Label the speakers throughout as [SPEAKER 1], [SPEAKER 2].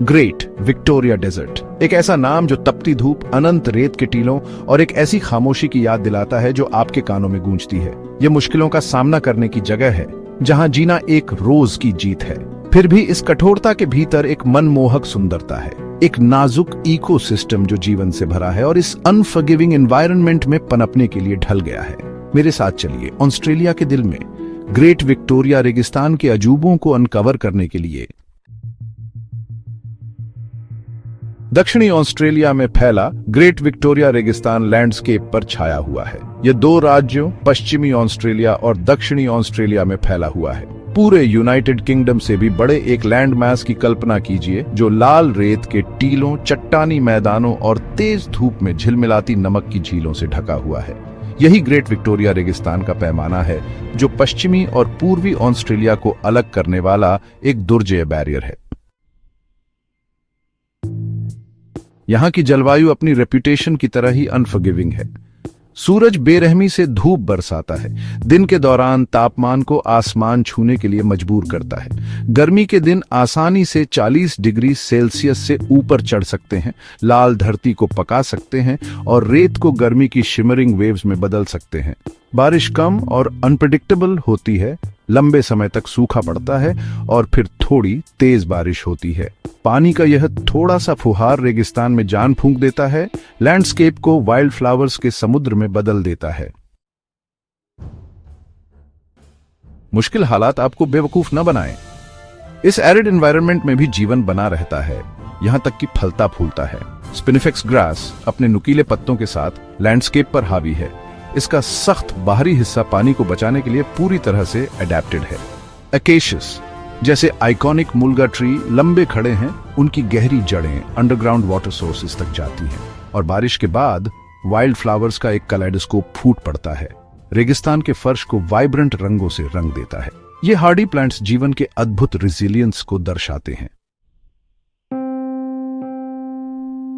[SPEAKER 1] Great Victoria desert एक ऐसा नाम जो तपती धूप, अनंत रेत के टीलों और एक ऐसी खामोशी की याद दिलाता है जो आपके कानों में गूंजती है। यह मुश्किलों का सामना करने की जगह है, जहां जीना एक रोज की जीत है। फिर भी इस कठोरता के भीतर एक मनमोहक सुंदरता है, एक नाजुक इकोसिस्टम जो जीवन से भरा है और इस अनफॉरगिविंग एनवायरनमेंट में पनपने के लिए ढल गया है। मेरे साथ चलिए ऑस्ट्रेलिया के दिल में ग्रेट विक्टोरिया रेगिस्तान के अजूबों को अनकवर करने के लिए। दक्षिणी ऑस्ट्रेलिया में फैला ग्रेट विक्टोरिया रेगिस्तान लैंडस्केप पर छाया हुआ है। यह दो राज्यों पश्चिमी ऑस्ट्रेलिया और दक्षिणी ऑस्ट्रेलिया में फैला हुआ है। पूरे यूनाइटेड किंगडम से भी बड़े एक लैंड मास की कल्पना कीजिए जो लाल रेत के टीलों, चट्टानी मैदानों और तेज धूप में झिलमिलाती नमक की झीलों से ढका हुआ है। यही ग्रेट विक्टोरिया रेगिस्तान का पैमाना है जो पश्चिमी और पूर्वी ऑस्ट्रेलिया को अलग करने वाला एक दुर्जय बैरियर है। यहां की जलवायु अपनी रेपुटेशन की तरह ही अनफॉरगिविंग है। सूरज बेरहमी से धूप बरसाता है, दिन के दौरान तापमान को आसमान छूने के लिए मजबूर करता है। गर्मी के दिन आसानी से 40 डिग्री सेल्सियस से ऊपर चढ़ सकते हैं, लाल धरती को पका सकते हैं और रेत को गर्मी की शिमरिंग वेव्स में बदल सकते हैं। बारिश कम और अनप्रेडिक्टेबल होती है, लंबे समय तक सूखा पड़ता है और फिर थोड़ी तेज बारिश होती है। पानी का यह थोड़ा सा फुहार रेगिस्तान में जान फूंक देता है, लैंडस्केप को वाइल्ड फ्लावर्स के समुद्र में बदल देता है। मुश्किल हालात आपको बेवकूफ न बनाएं। इस एरिड एनवायरनमेंट में भी जीवन बना रहता है, यहां तक कि फलता फूलता है। स्पिनिफेक्स ग्रास अपने नुकीले पत्तों के साथ लैंडस्केप पर हावी है। इसका सख्त बाहरी हिस्सा पानी को बचाने के लिए पूरी तरह से अडेप्टेड है। अकेशियस जैसे आइकॉनिक मुल्गा ट्री लंबे खड़े हैं, उनकी गहरी जड़ें अंडरग्राउंड वाटर सोर्सेज तक जाती हैं और बारिश के बाद वाइल्ड फ्लावर्स का एक कलेडोस्कोप फूट पड़ता है, रेगिस्तान के फर्श को वाइब्रेंट रंगों से रंग देता है। ये हार्डी प्लांट्स जीवन के अद्भुत रिजिलियंस को दर्शाते हैं।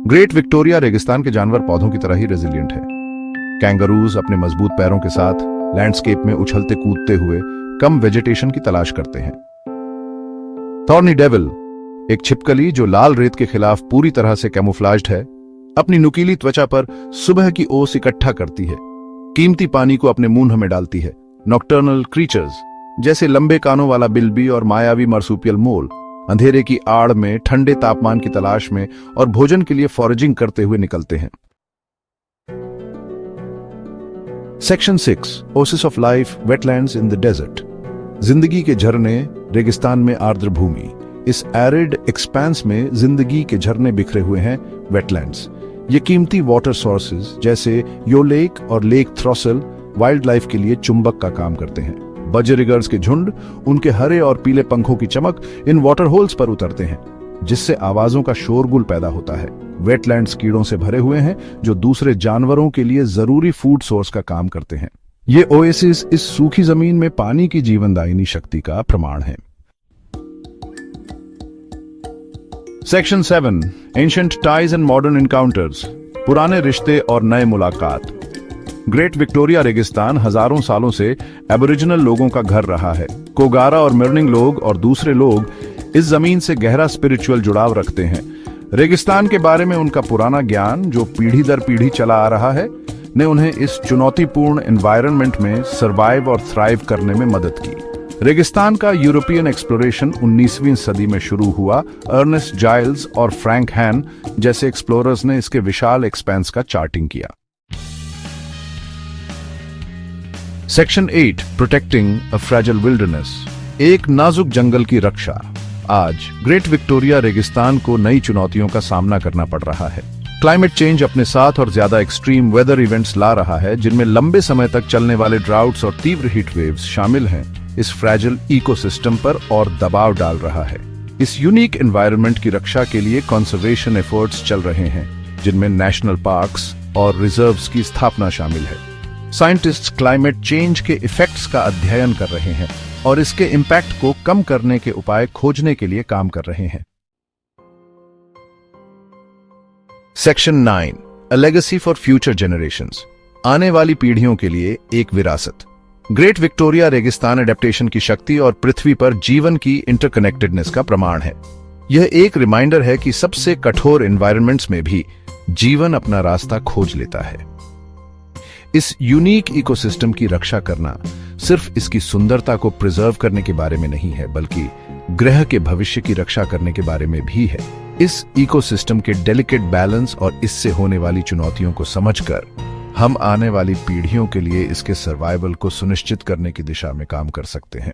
[SPEAKER 1] ग्रेट विक्टोरिया रेगिस्तान के जानवर पौधों की तरह ही रेजिलियंट है। कैंगरूज अपने मजबूत पैरों के साथ लैंडस्केप में उछलते कूदते हुए कम वेजिटेशन की तलाश करते हैं। थॉर्नी डेविल एक छिपकली जो लाल रेत के खिलाफ पूरी तरह से कैमोफ्लाज्ड है, अपनी नुकीली त्वचा पर सुबह की ओस इकट्ठा करती है, कीमती पानी को अपने मुंह में डालती है। नॉक्टर्नल क्रीचर्स जैसे लंबे कानों वाला बिल्बी और मायावी मार्सुपियल मोल अंधेरे की आड़ में ठंडे तापमान की तलाश में और भोजन के लिए फॉरेजिंग करते हुए निकलते हैं। Section 6 oasis of life wetlands in the desert. जिंदगी के झरने रेगिस्तान में आर्द्र भूमि। इस एरिड एक्सपेंस में जिंदगी के झरने बिखरे हुए हैं, वेटलैंड्स। ये कीमती वाटर सोर्सेज जैसे यो लेक और लेक थ्रॉसल वाइल्ड लाइफ के लिए चुंबक का काम करते हैं। बजरिगर्स के झुंड उनके हरे और पीले पंखों की चमक इन वाटर होल्स पर उतरते हैं, जिससे आवाजों का शोरगुल पैदा होता है। वेटलैंड्स कीड़ों से भरे हुए हैं जो दूसरे जानवरों के लिए जरूरी फूड सोर्स का काम करते हैं। ये ओएसिस इस सूखी जमीन में पानी की जीवनदायिनी शक्ति का प्रमाण है। Section 7 ancient ties and modern encounters. पुराने रिश्ते और नए मुलाकात। ग्रेट विक्टोरिया रेगिस्तान हजारों सालों से एबोरिजिनल लोगों का घर रहा है। कोगारा और मिर्निंग लोग और दूसरे लोग इस जमीन से गहरा स्पिरिचुअल जुड़ाव रखते हैं। रेगिस्तान के बारे में उनका पुराना ज्ञान जो पीढ़ी दर पीढ़ी चला आ रहा है ने उन्हें इस चुनौतीपूर्ण एनवायरनमेंट में सर्वाइव और थ्राइव करने में मदद की। रेगिस्तान का यूरोपियन एक्सप्लोरेशन 19वीं सदी में शुरू हुआ। अर्नेस्ट जाइल्स और फ्रैंक हैन जैसे एक्सप्लोरर्स ने इसके विशाल एक्सपेंस का चार्टिंग किया। सेक्शन 8 प्रोटेक्टिंग अ फ्रेजाइल विल्डरनेस। एक नाजुक जंगल की रक्षा। आज ग्रेट विक्टोरिया रेगिस्तान को नई चुनौतियों का सामना करना पड़ रहा है। क्लाइमेट चेंज अपने साथ और ज्यादा एक्सट्रीम वेदर इवेंट्स ला रहा है, जिनमें लंबे समय तक चलने वाले ड्राउट्स और तीव्र हीट वेव्स शामिल हैं। इस फ्रेजाइल इकोसिस्टम पर और दबाव डाल रहा है। इस यूनिक एनवायरनमेंट की रक्षा के लिए कंजर्वेशन एफर्ट्स चल रहे हैं, जिनमें नेशनल पार्क्स और रिजर्व्स की स्थापना शामिल है। साइंटिस्ट्स क्लाइमेट चेंज के इफेक्ट्स का अध्ययन कर रहे हैं और इसके इम्पैक्ट को कम करने के उपाय खोजने के लिए काम कर रहे हैं। Section 9 a legacy for future generations. आने वाली पीढ़ियों के लिए एक विरासत। ग्रेट विक्टोरिया रेगिस्तान एडेप्टेशन की शक्ति और पृथ्वी पर जीवन की इंटरकनेक्टेडनेस का प्रमाण है। यह एक रिमाइंडर है कि सबसे कठोर एनवायरनमेंट्स में भी जीवन अपना रास्ता खोज लेता है। इस यूनिक इकोसिस्टम की रक्षा करना सिर्फ इसकी सुंदरता को प्रिजर्व करने के बारे में नहीं है, बल्कि ग्रह के भविष्य की रक्षा करने के बारे में भी है। इस इकोसिस्टम के डेलिकेट बैलेंस और इससे होने वाली चुनौतियों को समझकर हम आने वाली पीढ़ियों के लिए इसके सर्वाइवल को सुनिश्चित करने की दिशा में काम कर सकते हैं।